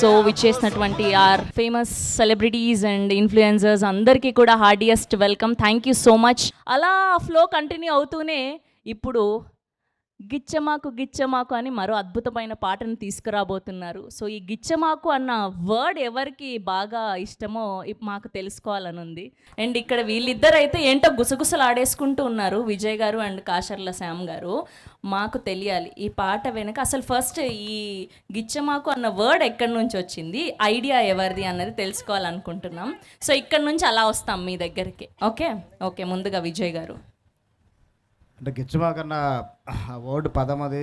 So విచ్చేసినటువంటి our famous celebrities and influencers అందరికీ కూడా heartiest welcome. Thank you so much. అలా ఫ్లో కంటిన్యూ అవుతూనే ఇప్పుడు గిచ్చమాకు గిచ్చమాకు అని మరో అద్భుతమైన పాటను తీసుకురాబోతున్నారు. సో ఈ గిచ్చమాకు అన్న వర్డ్ ఎవరికి బాగా ఇష్టమో మాకు తెలుసుకోవాలని ఉంది. అండ్ ఇక్కడ వీళ్ళిద్దరైతే ఏంటో గుసగుసలు ఆడేసుకుంటూ ఉన్నారు, విజయ్ గారు అండ్ కాశర్ల శ్యామ్ గారు. మాకు తెలియాలి ఈ పాట వెనక అసలు ఫస్ట్ ఈ గిచ్చమాకు అన్న వర్డ్ ఎక్కడి నుంచి వచ్చింది, ఐడియా ఎవరిది అన్నది తెలుసుకోవాలనుకుంటున్నాం. సో ఇక్కడ నుంచి అలా వస్తాం మీ దగ్గరికి. ఓకే ఓకే ముందుగా విజయ్ గారు. అంటే గిచ్చమాకన్న వర్డ్ పదం అది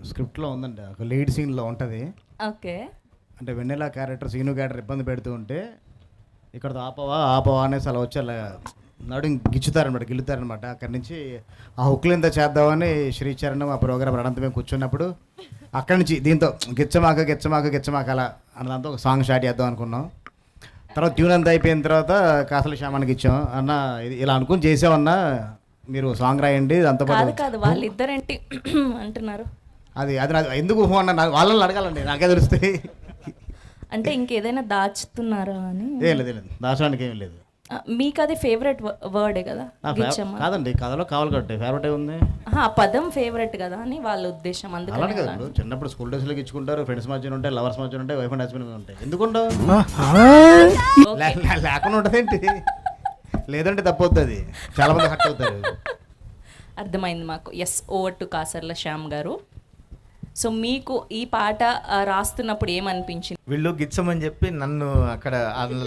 స్క్రిప్ట్లో ఉందండి, ఒక లీడ్ సీన్లో ఉంటుంది. ఓకే. అంటే వెన్నెల క్యారెక్టర్ సీను క్యారెక్టర్ ఇబ్బంది పెడుతూ ఉంటే ఇక్కడ ఆపవా అనేసి అలా వచ్చి అలా నడు గిచ్చుతారనమాట, గిల్లుతారనమాట. అక్కడి నుంచి ఆ హుక్లు ఎంత చేద్దామని శ్రీచరణ్ ఆ ప్రోగ్రామ్ అనంత మేము కూర్చున్నప్పుడు అక్కడి నుంచి దీంతో గిచ్చమాక అలా అన్నదాంతో ఒక సాంగ్ స్టార్ట్ చేద్దాం అనుకున్నాం. తర్వాత ట్యూన్ అంతా అయిపోయిన తర్వాత కాసల శ్యామానికి ఇచ్చాం. అన్న ఇది ఇలా అనుకుని చేసామన్నా, మీరు సాంగ్ రాయండి అంత కాదు వాళ్ళిద్దరేంటి అంటున్నారు. అది ఎందుకు అన్న వాళ్ళని అడగాలండి, నాకే తెలుస్తాయి. అంటే ఇంకేదైనా దాచుతున్నారా అని. ఏం లేదు దాచడానికి ఏం లేదు. మీకు అది ఫేవరెట్ వర్డే కదా? కాదండి, కథలో కావాలి కాబట్టి ఫేవరెట్ ఉంది. ఆ పదం ఫేవరెట్ కదా అని వాళ్ళ ఉద్దేశం. అలానే కదా, చిన్నప్పుడు స్కూల్ డేస్లోకి ఇచ్చుకుంటారు, ఫ్రెండ్స్ మధ్యన ఉంటాయి, లవర్స్ మధ్యన ఉంటాయి, వైఫ్ అండ్ హస్బెండ్ ఉంటాయి. ఎందుకుంటావు లేకుండా ఉంటుంది ఏంటి? లేదంటే తప్పవుతుంది, చాలా మంది హర్ట్ అవుతారు. అర్థమైంది మాకు. Yes, over to Kasarla Shyam garu. So మీకు ఈ పాట రాస్తున్నప్పుడు ఏమనిపించింది? వీళ్ళు గిచ్చమని చెప్పి నన్ను అక్కడ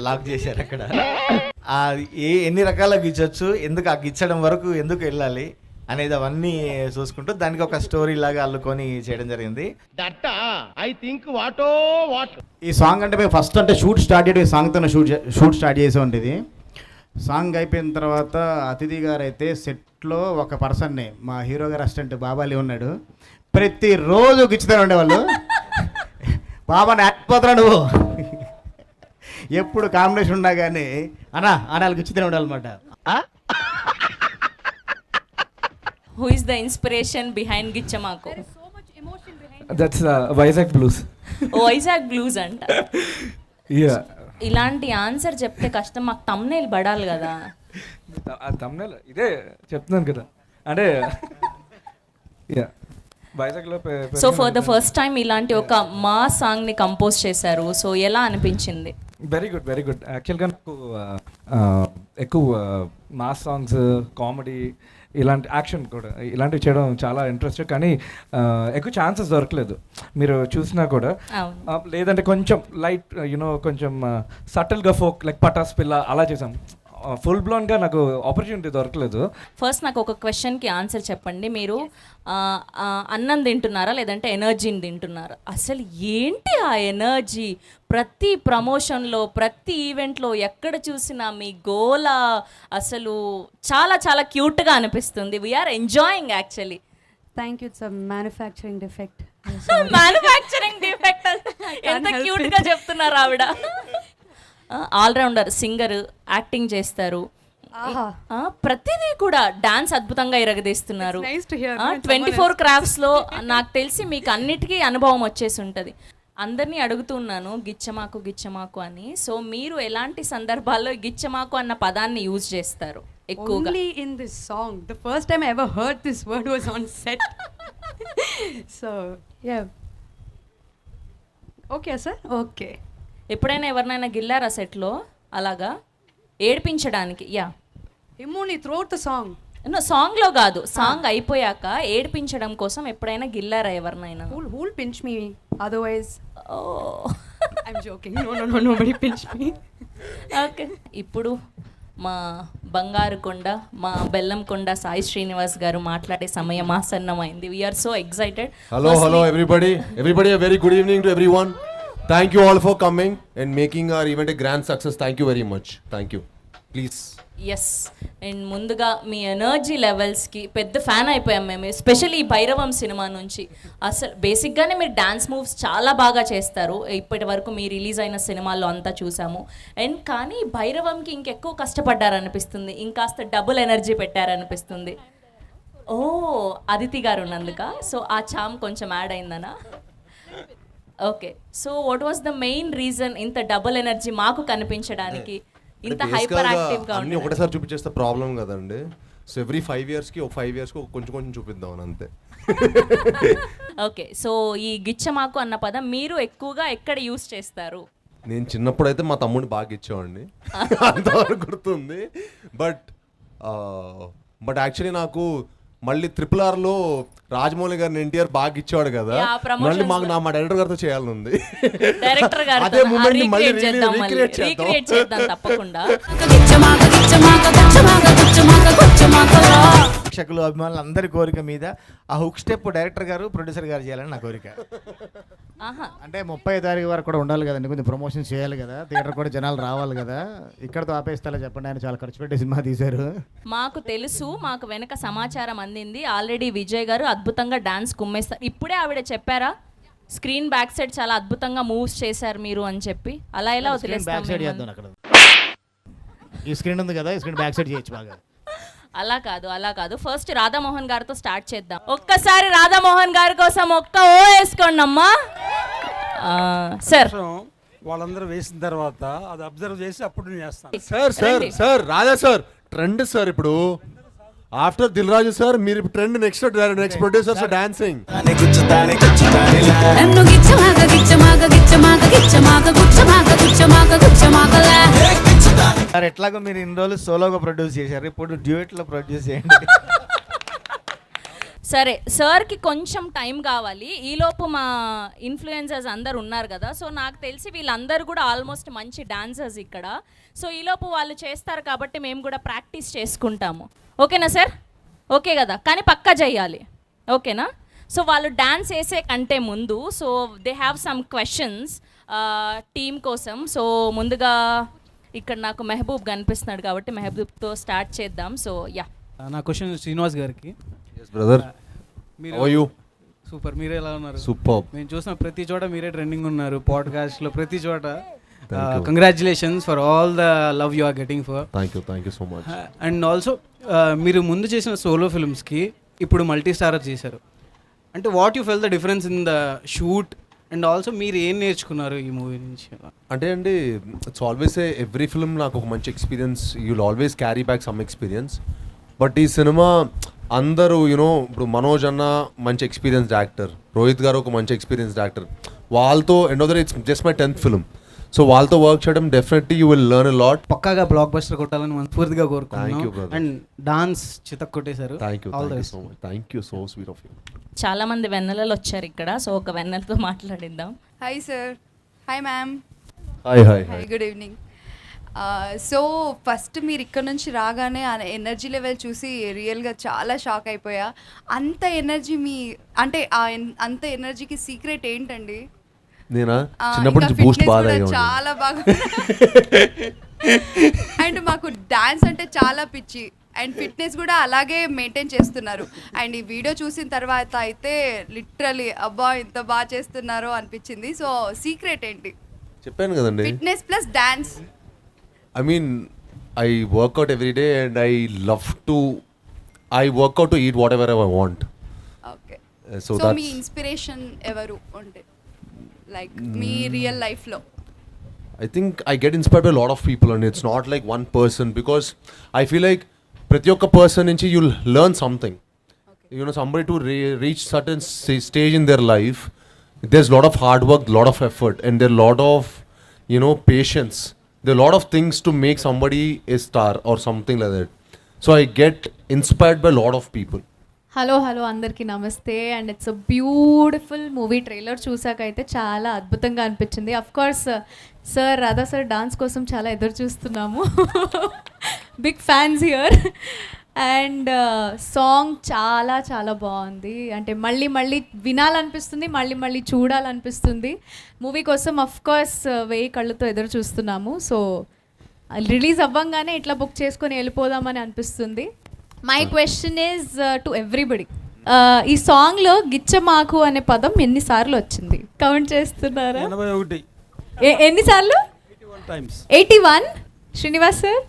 లాక్ చేశారు. అక్కడ ఎన్ని రకాల గిచ్చొచ్చు, ఎందుకు ఆ గిచ్చడం వరకు ఎందుకు వెళ్ళాలి అనేది అవన్నీ చూసుకుంటూ దానికి ఒక స్టోరీ లాగా అల్లుకొని చేయడం జరిగింది. ఈ సాంగ్ అంటే మేము ఫస్ట్ అంటే షూట్ స్టార్ట్ చేయడం, ఈ సాంగ్తో షూట్ స్టార్ట్ చేసే ఉంటుంది. సాంగ్ అయిపోయిన తర్వాత అతిథి గారు అయితే సెట్లో ఒక పర్సన్ని, మా హీరో గారు అసిస్టెంట్ బాబాలి ఉన్నాడు, ప్రతిరోజు గిచ్చుతూనే ఉండేవాళ్ళు. బాబా నాటిపోతున్నా నువ్వు, ఎప్పుడు కాంబినేషన్ ఉన్నా కానీ అనాలు గిచ్చుతూనే ఉండాలన్నమాట. Who is the inspiration behind గిచ్చమాకు? That's Vizag blues. Vizag blues అంట. ఇలాంటి ఆన్సర్ చెప్తే కష్టం, మాకు తమ్నేల్ పడాలి కదా. తమ్నేల్ ఇదే చెప్తున్నాను కదా, అంటే వైజాగ్లో. So for the first time ఇలాంటి ఒక మా సాంగ్ ని కంపోజ్ చేశారు. సో ఎలా అనిపించింది? Very good. యాక్చువల్గా నాకు ఎక్కువ మాస్ సాంగ్స్, కామెడీ, ఇలాంటి యాక్షన్ కూడా ఇలాంటివి చేయడం చాలా ఇంట్రెస్ట్. కానీ ఎక్కువ ఛాన్సెస్ దొరకలేదు. మీరు చూసినా కూడా లేదంటే కొంచెం లైట్ కొంచెం సటిల్గా ఫోక్ లైక్ పటాస్ పిల్ల అలా చేసాం. ఫుల్ బ్లోన్గా నాకు ఆపర్చునిటీ దొరకలేదు. ఫస్ట్ నాకు ఒక క్వశ్చన్కి ఆన్సర్ చెప్పండి. మీరు అన్నం తింటున్నారా లేదంటే ఎనర్జీని తింటున్నారా? అసలు ఏంటి ఆ ఎనర్జీ? ప్రతి ప్రమోషన్లో, ప్రతి ఈవెంట్లో ఎక్కడ చూసినా మీ గోల అసలు చాలా చాలా క్యూట్గా అనిపిస్తుంది. We're enjoying actually. Thank you. It's a manufacturing defect. Manufacturing defect ఎంత క్యూట్గా చెప్తున్నారు ఆవిడ. ఆల్రౌండర్, సింగర్, యాక్టింగ్ చేస్తారు, ప్రతిదీ కూడా డాన్స్ అద్భుతంగా ఇరగదీస్తున్నారు. 24 క్రాఫ్ట్స్లో నాకు తెలిసి మీకు అన్నిటికీ అనుభవం వచ్చేసి ఉంటుంది. అందరినీ అడుగుతున్నాను గిచ్చమాకు అని. సో మీరు ఎలాంటి సందర్భాల్లో గిచ్చమాకు అన్న పదాన్ని యూజ్ చేస్తారు ఎక్కువగా? Only in this song. The first time I ever heard this word was on set. So yeah. Okay sir. Okay. ఎప్పుడైనా ఎవరినైనా గిల్లారా సెట్లో అలాగా ఏడిపించడానికి? Only throughout the song. సాంగ్లో కాదు, సాంగ్ అయిపోయాక ఏడిపించడం కోసం ఎప్పుడైనా గిల్లారా ఎవరినైనా? Who'll pinch me? Otherwise, I'm joking. No, nobody pinch me. Okay. ఇప్పుడు మా బంగారు కొండ, మా బెల్లం కొండ సాయి శ్రీనివాస్ గారు మాట్లాడే సమయం ఆసన్నమైంది. We're so excited. Hello everybody, a very good evening to everyone. Thank you all for coming and making our event a grand success. Thank you very much. Thank you. Please. Yes. And ముందుగా మీ energy లెవెల్స్కి పెద్ద fan అయిపోయాం మేము, especially ఈ Bhairavam cinema నుంచి. అసలు బేసిక్గానే మీరు dance moves చాలా బాగా చేస్తారు. ఇప్పటి వరకు మీ రిలీజ్ అయిన సినిమాల్లో అంతా చూసాము. అండ్ కానీ భైరవంకి ఇంకెక్కువ కష్టపడ్డారనిపిస్తుంది, ఇంకాస్త డబుల్ ఎనర్జీ పెట్టారనిపిస్తుంది. ఓ, అదితి గారు ఉన్నందుక సో ఆ చామ్ కొంచెం యాడ్ అయిందనా? Okay, so what was the main reason ఇంత డబుల్ ఎనర్జీ మాకు కనిపించడానికి, ఇంత అంటే హైపర్ basically యాక్టివ్గా అన్ని ఒకటేసారి చూపించేస్తే ప్రాబ్లం కదండి. సో ఎవ్రీ 5 yearsకి ఒక 5 yearsకి కొంచెం కొంచెం చూపిద్దాం అని అంతే. ఓకే, సో ఈ గిచ్చమాకు అన్న పదం మీరు ఎక్కువగా ఎక్కడ యూస్ చేస్తారు? నేను చిన్నప్పుడు అయితే మా తమ్ముడిని బాగా ఇచ్చేవాడిని, అంతవరకు గుర్తుంది. బట్ యాక్చువల్లీ నాకు మళ్ళీ RRRలో రాజమౌళి గారిని ఎన్టీఆర్ బాగా ఇచ్చేవాడు కదా, Yeah, promotions మళ్ళీ మా డైరెక్టర్ గారితో చేయాలని ఉంది. డైరెక్టర్ గారు అదే మూమెంట్ మళ్ళీ రీక్రియేట్ రీక్రియేట్ చేద్దాం తప్పకుండా. ప్రేక్షకులు అభిమానులు అందరి కోరిక మీద ఆ హుక్ స్టెప్ డైరెక్టర్ గారు ప్రొడ్యూసర్ గారు చేయాలని నా కోరిక. ఆహా, అంటే 30 తారీఖు వరకు కూడా ఉండాలి కదండి, కొంచెం ప్రమోషన్ చేయాలి కదా, థియేటర్ కూడా జనాలు రావాలి కదా. ఇక్కడతో ఆపేస్తా చెప్పండి, ఆయన చాలా ఖర్చు పెట్టి సినిమా తీశారు. మాకు తెలుసు, మాకు వెనక సమాచారం అందింది. ఆల్రెడీ విజయ్ గారు అద్భుతంగా డాన్స్ కుమ్మేస్తారు. ఇప్పుడే ఆవిడ చెప్పారా స్క్రీన్ బ్యాక్ సైడ్ చాలా అద్భుతంగా మూవ్స్ చేశారు మీరు అని చెప్పి. అలా ఎలా వదిలేస్తాం బ్యాక్ సైడ్ మిమ్మల్ని? చేద్దాం అక్కడ. ఈ స్క్రీన్ ఉంది కదా, ఈ స్క్రీన్ బ్యాక్ సైడ్ చేయొచ్చు బాగా. అలా కాదు, ఫస్ట్ రాధామోహన్ గారితో స్టార్ట్ చేద్దాం. ఒక్కసారి రాధామోహన్ గారి కోసం ఒక్క ఓ వేసుకోండి అమ్మా. సార్ వాళ్ళందరూ వేసిన తర్వాత అది అబ్జర్వ్ చేసి అప్పుడు నేను చేస్తాను. సార్ రాజా సార్ ట్రెండ్ సార్ ఇప్పుడు ఆఫ్టర్ దిల్ రాజు సార్ మీరు trend next producers dancing. Sir ఎట్లాగో మీరు ఇన్ని రోజులు సోలోగా ప్రొడ్యూస్ చేశారు, ఇప్పుడు డ్యూయెట్లో ప్రొడ్యూస్ చేయండి. సరే, సార్కి కొంచెం టైం కావాలి. ఈలోపు మా ఇన్ఫ్లుయెన్సర్స్ అందరు ఉన్నారు కదా, సో నాకు తెలిసి వీళ్ళందరూ కూడా ఆల్మోస్ట్ మంచి డాన్సర్స్ ఇక్కడ. సో ఈలోపు వాళ్ళు చేస్తారు కాబట్టి మేము కూడా ప్రాక్టీస్ చేసుకుంటాము. ఓకేనా సార్? ఓకే కదా, కానీ పక్కా చేయాలి. ఓకేనా? సో వాళ్ళు డాన్స్ వేసే కంటే ముందు so they have some questions team కోసం. సో ముందుగా ఇక్కడ నాకు మెహబూబ్ కనిపిస్తున్నాడు కాబట్టి మెహబూబ్తో స్టార్ట్ చేద్దాం. సో యా, నా క్వశ్చన్ శ్రీనివాస్ గారికి. బ్రదర్ మీరు సూపర్, మీరు ఎలా ఉన్నారు? సూపర్. మేము చూసిన ప్రతి చోట మీరే ట్రెండింగ్ ఉన్నారు, పాడ్కాస్ట్లో ప్రతి చోట. Congratulations for all the love you are getting for. Thank you so much. And also మీరు ముందు చేసిన సోలో ఫిల్మ్స్కి ఇప్పుడు మల్టీ స్టారర్ చేశారు. అంటే what you felt the difference in the shoot and also మీరు ఏం నేర్చుకున్నారు ఈ మూవీ నుంచి? అంటే అండి ఇట్స్ ఆల్వేస్ ఎవ్రీ ఫిల్మ్ నాకు ఒక మంచి experience, you'll always carry back some experience. But ఈ సినిమా అందరూ ఇప్పుడు మనోజ్ అన్న మంచి ఎక్స్పీరియన్స్డ్ యాక్టర్, రోహిత్ గారు ఒక మంచి ఎక్స్పీరియన్స్డ్ యాక్టర్, వాళ్ళతో and of the day it's just my 10th film. So వాళ్ళతో వర్క్ చేయడం definitely you will learn a lot. పక్కాగా బ్లాక్ బస్టర్ కొట్టాలని మనస్ఫూర్తిగా Thank you, కోరుకుంటున్నాను. brother. అండ్ డాన్స్ చితక్ కొట్టేశారు. Thank you so sweet of you. చాలా మంది వెన్నెలలు వచ్చారు ఇక్కడ. సో ఒక వెన్నెలతో మాట్లాడిద్దాం. Hi sir. Hi ma'am. Hi Hi, good evening. So first మీరు ఇక్కడ నుంచి రాగానే ఆ ఎనర్జీ లెవెల్ చూసి రియల్గా చాలా షాక్ అయిపోయా. అంత ఎనర్జీ అంటే అంత ఎనర్జీకి సీక్రెట్ ఏంటండి? నేనా చిన్నప్పటి నుంచి బూస్ట్ బాగా తాగేవాడిని. చాలా బాగా. అండ్ మాకు డాన్స్ అంటే చాలా పిచ్చి అండ్ ఫిట్నెస్ కూడా అలాగే మెయింటైన్ చేస్తున్నారు. అండ్ ఈ వీడియో చూసిన తర్వాత అయితే లిటరలీ అబ్బా ఇంత బాగా చేస్తున్నారో అనిపించింది. సో సీక్రెట్ ఏంటి? చెప్పాను కదండి, fitness plus dance. I mean, I work out every day and I work out to eat whatever I want. Okay. So so me that's, inspiration ఎవరు ఉంటే లైక్ మీ రియల్ లైఫ్లో? I think I get inspired by a lot of people and it's not like one person because I feel like ప్రతి ఒక్క person నుంచి you'll learn something. Somebody to reach certain stage in their life, there's a lot of hard work, lot of effort and there are lot of patience. There are a lot of things to make somebody a star or something like that. So I get inspired by a lot of people. Hello అందరికీ నమస్తే. And it's a beautiful movie. Trailer చూసాకైతే చాలా అద్భుతంగా అనిపించింది. Of course sir Radha sir dance కోసం చాలా ఎదురు చూస్తున్నాము. Big fans here. And song చాలా చాలా బాగుంది. అంటే మళ్ళీ వినాలనిపిస్తుంది, మళ్ళీ చూడాలనిపిస్తుంది. మూవీ కోసం అఫ్ కోర్స్ 1000 కళ్ళతో ఎదురు చూస్తున్నాము. సో రిలీజ్ అవ్వంగానే ఇట్లా బుక్ చేసుకొని వెళ్ళిపోదామని అనిపిస్తుంది. My question is to everybody, ఈ సాంగ్లో గిచ్చమాకు అనే పదం ఎన్నిసార్లు వచ్చింది? కౌంట్ చేస్తున్నారా? 81 ఎన్నిసార్లు? 81. శ్రీనివాస్ సార్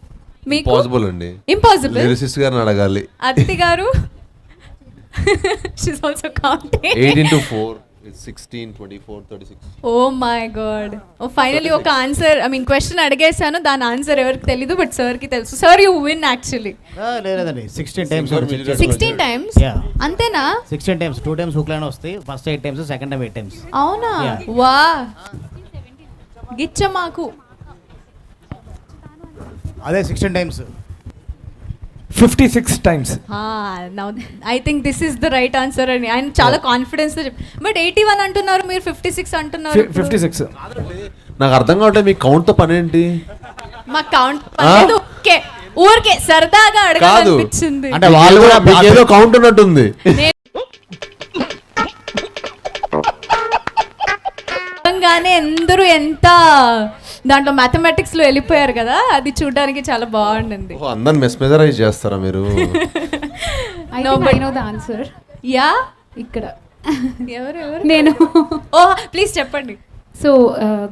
మీకు? Impossible అండి. ఇంపాసిబుల్. లిరిసిస్ట్ గారిని అడగాలి. Aditi garu? She's also counting. 8 into 4. It's 16, 24, 36. Oh my god oh finally ఒక ఆన్సర్ ఐ మీన్ క్వశ్చన్ అడిగేశాను, దాని ఆన్సర్ ఎవరికి తెలీదు బట్ సార్కి తెలుసు. Sir you win actually. లేదండి 16 టైమ్స్ 16 టైమ్స్ అంతేనా? 16 టైమ్స్ 2 టైమ్స్ హుక్ లైన్ వస్తాయి. First 8 times, second time 8 times. అవునా? Yeah. వా గిచ్చమాకు అదే 16 times. 56 times. Now I think this is the right answer అని ఆయన చాలా కాన్ఫిడెన్స్ బట్ 81 అంటున్నారు, మీరు 56 అంటున్నారు. 56. నాకు అర్థం కావట్లేదు మీ కౌంట్తో పని ఏంటి? మా కౌంట్ పర్లేదు, ఓకే ఊరికే సరదాగా కాదు అడగాలనిపించింది. అంటే వాళ్ళు కూడా మీకు ఏదో కౌంట్ ఉన్నట్టుంది. నిజంగానే అందరూ ఎంత దాంట్లో మ్యాథమెటిక్స్ లో వెళ్ళిపోయారు కదా, అది చూడడానికి చాలా బాగుండింది. అందరిని మెస్మెరైజ్ చేస్తారా మీరు? ఆన్సర్ యా ఇక్కడ ఎవరు నేను ఓ ప్లీజ్ చెప్పండి. సో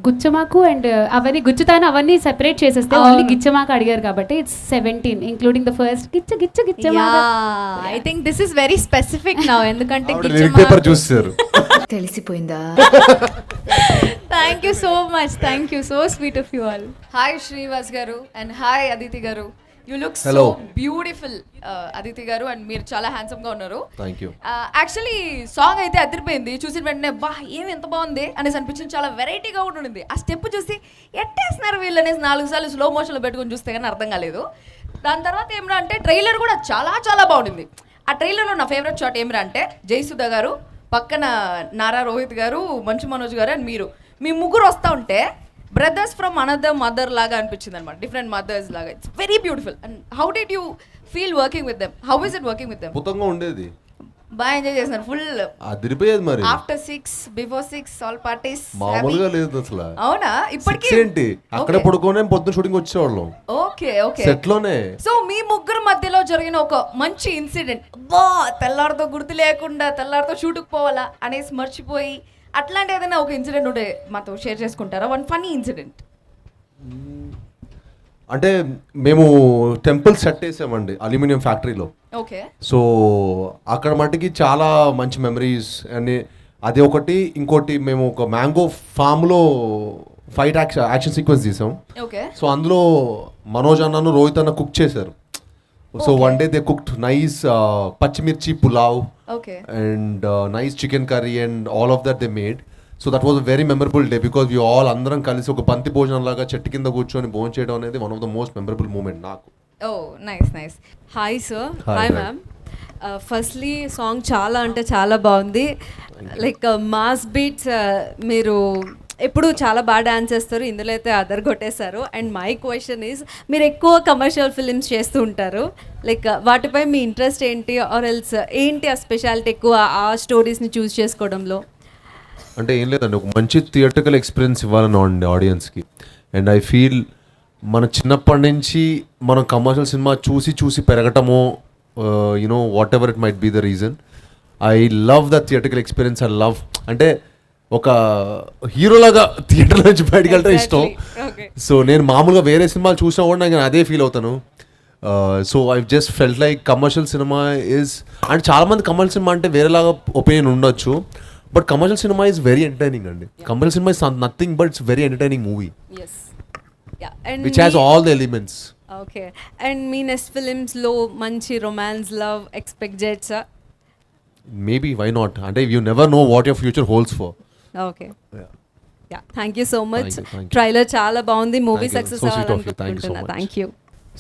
గుచ్చమాకు అండ్ అవన్నీ గుచ్చుతాను అవన్నీ సెపరేట్ చేసేస్తే ఓన్లీ గిచ్చమాకు అడిగారు కాబట్టి ఇట్స్ 17 ఇంక్లూడింగ్ ద ఫస్ట్ గిచ్చ గిచ్చ గిచ్చమాకు. I think this is very specific now, ఎందుకంటే పేపర్ చూసారు. తెలిసిపోయిందా? Thank you so much, thank you, so sweet of you all. Hi Srivas garu and hi Aditi garu. You look so Hello. Beautiful Aditi garu, and మీరు చాలా handsome గా ఉన్నారు. Thank you. యాక్చువల్లీ సాంగ్ అయితే అదిరిపోయింది. చూసిన వెంటనే బా ఏమి ఎంత బాగుంది అనేసి అనిపించింది. చాలా వెరైటీగా కూడా ఉండింది. ఆ స్టెప్ చూసి ఎట్టేస్తున్నారు వీళ్ళు అనేసి 4 సార్లు స్లో మోషన్లో పెట్టుకొని చూస్తే కానీ అర్థం కాలేదు. దాని తర్వాత ఏమిరా అంటే ట్రైలర్ కూడా చాలా చాలా బాగుండింది. ఆ ట్రైలర్లో నా ఫేవరెట్ షాట్ ఏమిరా అంటే జయసుధ గారు పక్కన నారా రోహిత్ గారు, మంచు మనోజ్ గారు అండ్ మీరు, మీ ముగ్గురు వస్తూ ఉంటే బ్రదర్స్ ఫ్రమ్ అనదర్ మదర్ లాగా అనిపించింది అనమాట, డిఫరెంట్ మదర్స్ లాగా. It's very beautiful. And how did you feel working with them? How is it working with them? అద్భుతంగా ఉండేది, బాగా ఎంజాయ్ చేస్తున్నారు ఫుల్. అదిరిపోయేది మరి. ఆఫ్టర్ 6 బిఫోర్ 6 ఆల్ పార్టీస్ మామూలుగా లేదు అసలు. అవునా? ఇప్పటికీ ఏంటి అక్కడ పడుకోనే పొద్దున షూటింగ్ వచ్చేవాళ్ళం ఓకే ఓకే సెట్ లోనే. సో మీ ముగ్గురు మధ్యలో జరిగిన ఒక మంచి ఇన్సిడెంట్, బా తెల్లారితో గుర్తు లేకుండా తెల్లారితో షూట్కి పోవాలా అనేసి మర్చిపోయి అట్లాంటి ఏదైనా ఒక ఇన్సిడెంట్ ఉంటే మాతో షేర్ చేసుకుంటారా? One funny incident. అంటే మేము టెంపుల్ సెట్ వేసామండి అల్యూమినియం ఫ్యాక్టరీలో. ఓకే. సో అక్కడ మటుకి చాలా మంచి మెమరీస్ అని అది ఒకటి. ఇంకోటి మేము ఒక మ్యాంగో ఫామ్లో ఫైట్ యాక్షన్ సీక్వెన్స్ తీసాం. ఓకే. సో అందులో మనోజ్ అన్నను రోహిత్ అన్న కుక్ చేశారు. So one day they cooked nice పచ్చిమిర్చి pulao okay and nice chicken curry and all of that they made. So that was a very memorable day because we all అందరం కలిసి ఒక బంతి భోజనం లాగా చెట్టు కింద కూర్చొని భోజనం చేయడం అనేది one of the most memorable moment నాకు. Oh nice nice. Hi sir. Hi, hi hi. Ma'am. Firstly song చాలా అంటే చాలా బాగుంది. లైక్ మాస్ బీట్స్ మీరు ఎప్పుడు చాలా బాగా డాన్స్ చేస్తారు, ఇందులో అయితే అదర్ కొట్టేశారు. అండ్ మై క్వశ్చన్ ఈజ్ మీరు ఎక్కువ కమర్షియల్ ఫిలిమ్స్ చేస్తూ ఉంటారు, లైక్ వాటిపై మీ ఇంట్రెస్ట్ ఏంటి? ఆర్ ఎల్స్ ఏంటి ఆ స్పెషాలిటీ ఎక్కువ ఆ స్టోరీస్ని చూస్ చేసుకోవడంలో? అంటే ఏం లేదండి, ఒక మంచి థియేటర్కల్ ఎక్స్పీరియన్స్ ఇవ్వాలని ఆడియన్స్కి. అండ్ ఐ ఫీల్ మన చిన్నప్పటి నుంచి మనం కమర్షియల్ సినిమా చూసి చూసి పెరగటమో you know whatever it might be the reason, I love the theatrical experience. I love అంటే ఒక హీరోలాగా థియేటర్ నుంచి బయటకు వెళ్ళటం ఇష్టం. సో నేను మామూలుగా వేరే సినిమాలు చూసినా కూడా నేను అదే ఫీల్ అవుతాను. So I just felt like commercial cinema is, and చాలామంది కమర్షియల్ సినిమా అంటే వేరేలాగా ఒపీనియన్ ఉండొచ్చు, but commercial cinema is very entertaining అండి. Commercial cinema is nothing but it's very entertaining movie which has all the elements. Okay. And మీ next ఫిలిమ్స్లో మంచి romance love expect చేయొచ్చా? Maybe why not, అంటే you never know what your future holds for. Okay. Yeah thank you so much. Thank you. Trailer చాలా బాగుంది, movie Thank you. Success So sweet of you. అవ్వాలని Thank you so కోరుకుంటున్నా. much. Thank you.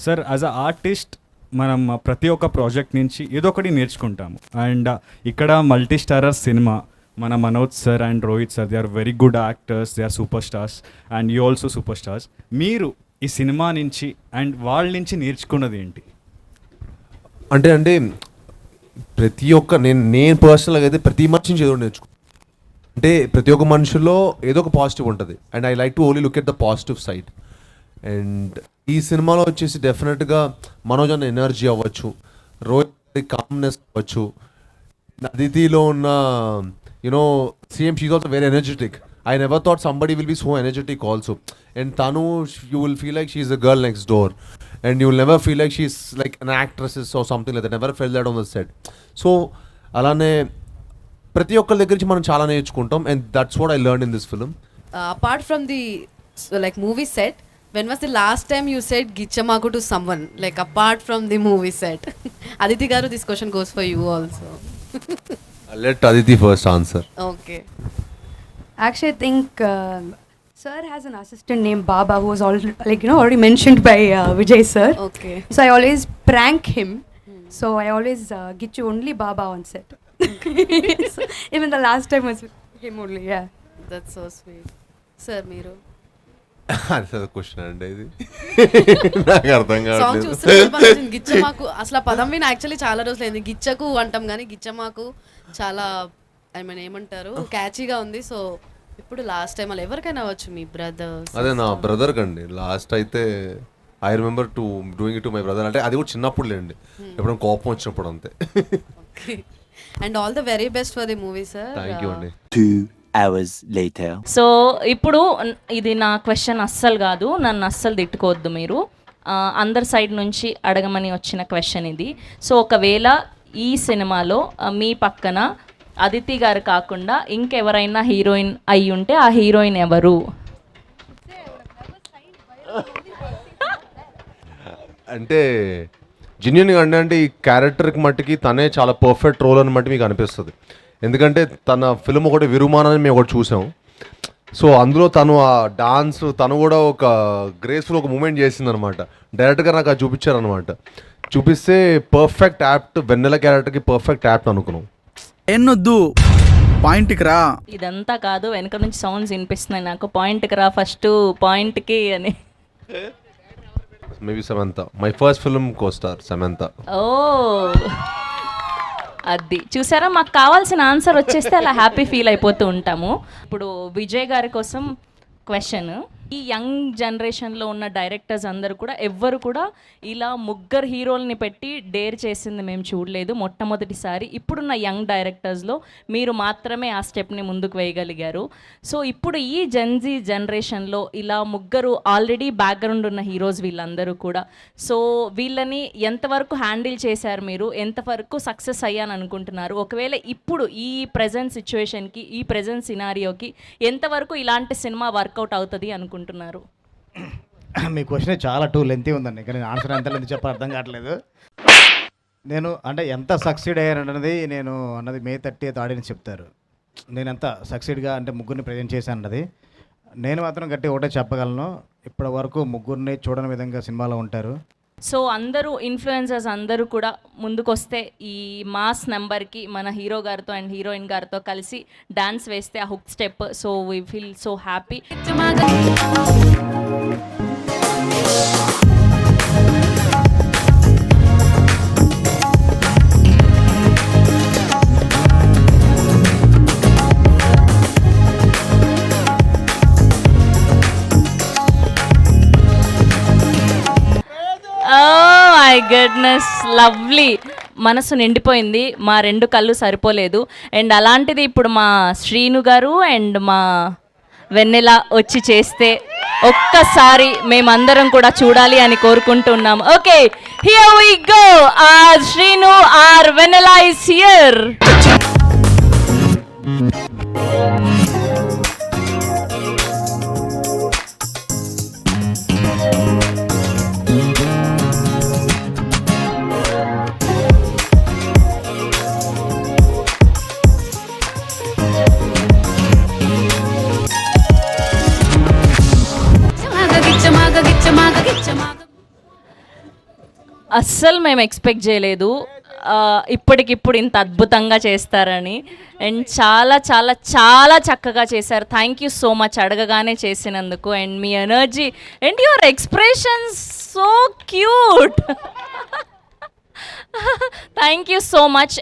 Sir, as a artist మనం ప్రతి ఒక్క project నుంచి ఏదో ఒకటి నేర్చుకుంటాము. అండ్ ఇక్కడ మల్టీ స్టారర్ సినిమా, మన Manoj sir and Rohit sir, they are very good actors, they are super stars and you also super stars. మీరు ఈ సినిమా నుంచి అండ్ వాళ్ళ నుంచి నేర్చుకున్నది ఏంటి? అంటే ప్రతి ఒక్క నేను పర్సనల్గా అయితే ప్రతి మనిషి నుంచి ఏదో నేర్చుకో, అంటే ప్రతి ఒక్క మనుషుల్లో ఏదో ఒక పాజిటివ్ ఉంటుంది. And I like to only look at the positive side. And ఈ సినిమాలో వచ్చేసి డెఫినెట్గా మనోజ్ అన్న ఎనర్జీ అవ్వచ్చు, రోహిత్ కామ్నెస్ అవ్వచ్చు, అదితిలో ఉన్న you know same she also very energetic. I never thought somebody will be so energetic also. And Tanu, you will feel like she's a girl next door. And you will never feel like she's like an actress or something like that. Never felt that on the set. So, alane ప్రతి ఒక్కరి దగ్గర నుంచి మనం చాలా నేర్చుకుంటాం, and that's what I learn in this film. Apart from the like movie set, when was the last time you said Gichamaku to someone, like apart from the movie set? Aditi garu, this question goes for you also. I'll let Aditi first answer. Okay. Actually, I think sir has an assistant named Baba who was already mentioned by Vijay sir. Okay. So I always prank him. So I always get you only Baba on set. So, even the last time was him only. Yeah. That's so sweet. Sir, మీరు అదే question అండి ఇది, నాకు అర్థం song కావట్లేదు. చూస్తే గిచ్చమాకు అసలు ఆ పదం విని యాక్చువల్లీ చాలా రోజులు అయింది. గిచ్చకు అంటాం కానీ గిచ్చమాకు చాలా ఐ మీన్ ఏమంటారు క్యాచీగా ఉంది. సో ఇప్పుడు లాస్ట్ టైం అలా ఎవరికైనా అవ్వచ్చు, మీ బ్రదర్. అదే నా బ్రదర్ కండి లాస్ట్ అయితే I remember to doing it to my brother. అంటే అది కూడా చిన్నప్పుడు లేండి, ఎప్పుడైనా కోపం వచ్చినప్పుడు అంతే. And all the very best for the movie sir. Thank you అండి. 2 hours later. సో ఇప్పుడు ఇది నా క్వశ్చన్ అస్సలు కాదు, నన్ను అస్సలు తిట్టుకోవద్దు మీరు. అందరి సైడ్ నుంచి అడగమని వచ్చిన క్వశ్చన్ ఇది. సో ఒకవేళ ఈ సినిమాలో మీ పక్కన అదితి గారు కాకుండా ఇంకెవరైనా హీరోయిన్ అయి ఉంటే ఆ హీరోయిన్ ఎవరు? అంటే జెన్యున్గా అంటే ఈ క్యారెక్టర్కి మట్టికి తనే చాలా పర్ఫెక్ట్ రోల్ అని మట్టి మీకు అనిపిస్తుంది. ఎందుకంటే తన ఫిల్మ్ ఒకటి విరుమానాన్ని మేము ఒకటి చూసాం. సో అందులో తను ఆ డాన్స్ తను కూడా ఒక గ్రేస్ఫుల్ ఒక మూమెంట్ చేసిందనమాట. డైరెక్ట్గా నాకు అది చూపించారనమాట. చూపిస్తే పర్ఫెక్ట్ యాప్ట్, వెన్నెల క్యారెక్టర్కి పర్ఫెక్ట్ యాప్ట్ అనుకున్నాం. ఎన్నొద్దు పాయింట్కి రా. ఇదంతా కాదు, వెనక నుంచి సౌండ్స్ వినిపిస్తున్నాయి నాకు. పాయింట్కి రా ఫస్ట్, పాయింట్కి అని. Maybe Samantha, my first film co-star Samantha. Oh అది చూసారా, మాకు కావాల్సిన ఆన్సర్ వచ్చేస్తే అలా హ్యాపీ ఫీల్ అయిపోతూ ఉంటాము. ఇప్పుడు విజయ్ గారి కోసం క్వశ్చన్. ఈ యంగ్ జనరేషన్లో ఉన్న డైరెక్టర్స్ అందరూ కూడా ఎవ్వరు కూడా ఇలా ముగ్గురు హీరోల్ని పెట్టి డేర్ చేసింది మేము చూడలేదు, మొట్టమొదటిసారి. ఇప్పుడున్న యంగ్ డైరెక్టర్స్లో మీరు మాత్రమే ఆ స్టెప్ని ముందుకు వేయగలిగారు. సో ఇప్పుడు ఈ జెన్జీ జనరేషన్లో ఇలా ముగ్గురు ఆల్రెడీ బ్యాక్గ్రౌండ్ ఉన్న హీరోస్ వీళ్ళందరూ కూడా. సో వీళ్ళని ఎంతవరకు హ్యాండిల్ చేశారు మీరు, ఎంతవరకు సక్సెస్ అయ్యాను అనుకుంటున్నారు? ఒకవేళ ఇప్పుడు ఈ ప్రజెంట్ సిచ్యువేషన్కి, ఈ ప్రజెంట్ సినారియోకి ఎంతవరకు ఇలాంటి సినిమా వర్కౌట్ అవుతుంది అనుకుంటున్నారు? మీ క్వశ్చన్ చాలా లెంతీ ఉందండి, కానీ ఆన్సర్ ఎంత లెంతీ చెప్పాలి అర్థం కావట్లేదు. నేను అంటే ఎంత సక్సీడ్ అయ్యానన్నది నేను అన్నది May 30th ఆడియన్స్ చెప్తారు. నేను ఎంత సక్సీడ్గా అంటే ముగ్గురిని ప్రజెంట్ చేశాను అన్నది. నేను మాత్రం గట్టి ఒకటే చెప్పగలను, ఇప్పటి వరకు ముగ్గురిని చూడని విధంగా సినిమాలో ఉంటారు. సో అందరూ ఇన్ఫ్లుయెన్సర్స్ అందరూ కూడా ముందుకొస్తే ఈ మాస్ నెంబర్కి మన హీరో గారితో అండ్ హీరోయిన్ గారితో కలిసి డాన్స్ వేస్తే ఆ hook step, so we feel so happy. My goodness, lovely. మనసు నిండిపోయింది, మా రెండు కళ్ళు సరిపోలేదు. అండ్ అలాంటిది ఇప్పుడు మా శ్రీను గారు అండ్ మా వెన్నెల వచ్చి చేస్తే ఒక్కసారి మేమందరం కూడా చూడాలి అని కోరుకుంటున్నాం. Okay, here we go. Our Srinu our Vennela is here. అస్సలు మేము ఎక్స్పెక్ట్ చేయలేదు ఇప్పటికిప్పుడు ఇంత అద్భుతంగా చేస్తారని. అండ్ చాలా చాలా చాలా చక్కగా చేశారు. థ్యాంక్ యూ సో మచ్ అడగగానే చేసినందుకు. And me energy and your expressions so cute. Thank you so much.